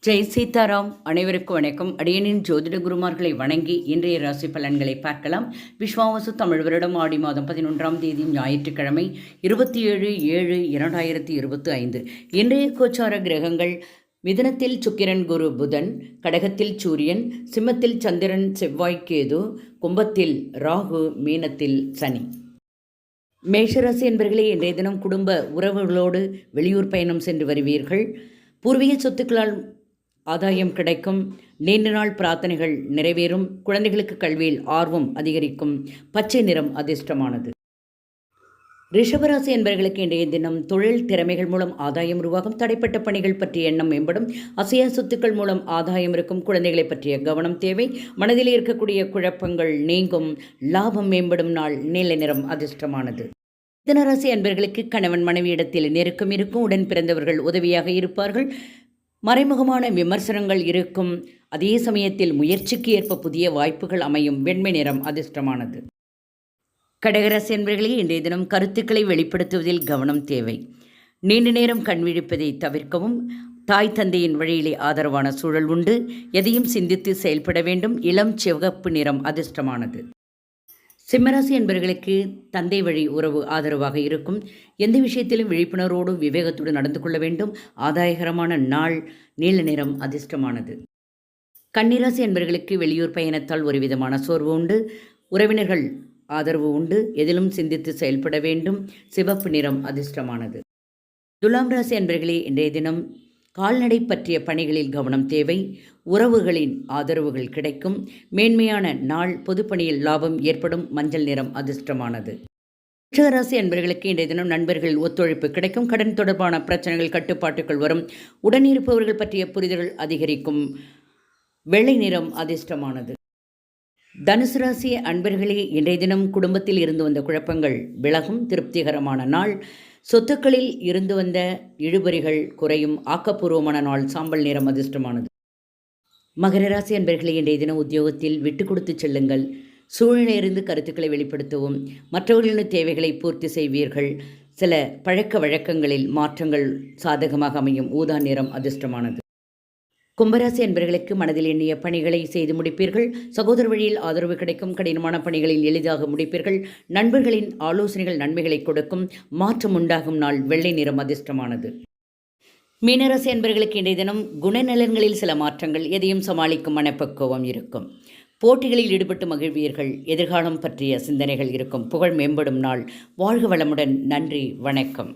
ஜெய் சீதாராம். அனைவருக்கும் வணக்கம். அடியனின் ஜோதிட குருமார்களை வணங்கி இன்றைய ராசி பலன்களை பார்க்கலாம். விஸ்வாவசு தமிழ் வருடம் ஆடி மாதம் 11ஆம் தேதி ஞாயிற்றுக்கிழமை 27/7/2025. இன்றைய கோச்சார கிரகங்கள்: மிதுனத்தில் சுக்கிரன் குரு புதன், கடகத்தில் சூரியன், சிம்மத்தில் சந்திரன் செவ்வாய் கேது, கும்பத்தில் ராகு, மீனத்தில் சனி. மேஷராசி என்பர்களே, இன்றைய தினம் குடும்ப உறவுகளோடு வெளியூர் பயணம் சென்று வருவீர்கள். பூர்வீக சொத்துக்களால் ஆதாயம் கிடைக்கும். நீண்ட நாள் பிரார்த்தனைகள் நிறைவேறும். குழந்தைகளுக்கு கல்வியில் ஆர்வம் அதிகரிக்கும். பச்சை நிறம் அதிர்ஷ்டமானது. ரிஷபராசி என்பவர்களுக்கு இன்றைய தினம் தொழில் திறமைகள் மூலம் ஆதாயம் உருவாகும். தடைப்பட்ட பணிகள் பற்றிய எண்ணம் மேம்படும். அசையா சொத்துக்கள் மூலம் ஆதாயம் இருக்கும். குழந்தைகளை பற்றிய கவனம் தேவை. மனதில் இருக்கக்கூடிய குழப்பங்கள் நீங்கும். லாபம் மேம்படும் நாள். நீல நிறம் அதிர்ஷ்டமானது. மிதுனராசி அன்பர்களுக்கு கணவன் மனைவி இடத்தில் நெருக்கம் இருக்கும். உடன் பிறந்தவர்கள் உதவியாக இருப்பார்கள். மறைமுகமான விமர்சனங்கள் இருக்கும். அதே சமயத்தில் முயற்சிக்கு ஏற்ப புதிய வாய்ப்புகள் அமையும். வெண்மை நிறம் அதிர்ஷ்டமானது. கடகராசி என்பர்களே, இன்றைய தினம் கருத்துக்களை வெளிப்படுத்துவதில் கவனம் தேவை. நீண்ட நேரம் கண் விழிப்பதை தவிர்க்கவும். தாய் தந்தையின் வழியிலே ஆதரவான சூழல் உண்டு. எதையும் சிந்தித்து செயல்பட வேண்டும். இளம் சிவப்பு நிறம் அதிர்ஷ்டமானது. சிம்மராசி என்பவர்களுக்கு தந்தை வழி உறவு ஆதரவாக இருக்கும். எந்த விஷயத்திலும் விழிப்புணர்வோடு விவேகத்தோடு நடந்து கொள்ள வேண்டும். ஆதாயகரமான நாள். நீல நிறம் அதிர்ஷ்டமானது. கன்னிராசி என்பவர்களுக்கு வெளியூர் பயணத்தால் ஒரு விதமான சோர்வு உண்டு. உறவினர்கள் ஆதரவு உண்டு. எதிலும் சிந்தித்து செயல்பட வேண்டும். சிவப்பு நிறம் அதிர்ஷ்டமானது. துலாம் ராசி என்பவர்களே, இன்றைய தினம் கால்நடை பற்றிய பணிகளில் கவனம் தேவை. உறவுகளின் ஆதரவுகள் கிடைக்கும். மேன்மையான நாள். பொதுப்பணியில் லாபம் ஏற்படும். மஞ்சள் நிறம் அதிர்ஷ்டமானது. ரிஷபராசி என்பவர்களுக்கு இன்றைய தினம் நண்பர்கள் ஒத்துழைப்பு கிடைக்கும். கடன் தொடர்பான பிரச்சனைகள் கட்டுப்பாட்டுக்குள் வரும். உடனிருப்பவர்கள் பற்றிய புரிதல்கள் அதிகரிக்கும். வெள்ளை நிறம் அதிர்ஷ்டமானது. தனுசு ராசி அன்பர்களே, இன்றைய தினம் குடும்பத்தில் இருந்து வந்த குழப்பங்கள் விலகும். திருப்திகரமான நாள். சொத்துக்களில் இருந்து வந்த இழுபறிகள் குறையும். ஆக்கப்பூர்வமான நாள். சாம்பல் நிறம் அதிர்ஷ்டமானது. மகர ராசி அன்பர்களே, இன்றைய தினம் உத்தியோகத்தில் விட்டு கொடுத்து செல்லுங்கள். சூழ்நிலையிலிருந்து கருத்துக்களை வெளிப்படுத்தவும். மற்றவர்களின் தேவைகளை பூர்த்தி செய்வீர்கள். சில பழக்க வழக்கங்களில் மாற்றங்கள் சாதகமாக அமையும். ஊதா நிறம் அதிர்ஷ்டமானது. கும்பராசி என்பவர்களுக்கு மனதில் எண்ணிய பணிகளை செய்து முடிப்பீர்கள். சகோதர வழியில் ஆதரவு கிடைக்கும். கடினமான பணிகளில் எளிதாக முடிப்பீர்கள். நண்பர்களின் ஆலோசனைகள் நன்மைகளை கொடுக்கும். மாற்றம் உண்டாகும் நாள். வெள்ளை நிறம் அதிர்ஷ்டமானது. மீனராசி என்பவர்களுக்கு இன்றைய தினம் குணநலன்களில் சில மாற்றங்கள். எதையும் சமாளிக்கும் மனப்பக்குவம் இருக்கும். போட்டிகளில் ஈடுபட்டு மகிழ்வீர்கள். எதிர்காலம் பற்றிய சிந்தனைகள் இருக்கும். புகழ் மேம்படும் நாள். வாழ்க வளமுடன். நன்றி, வணக்கம்.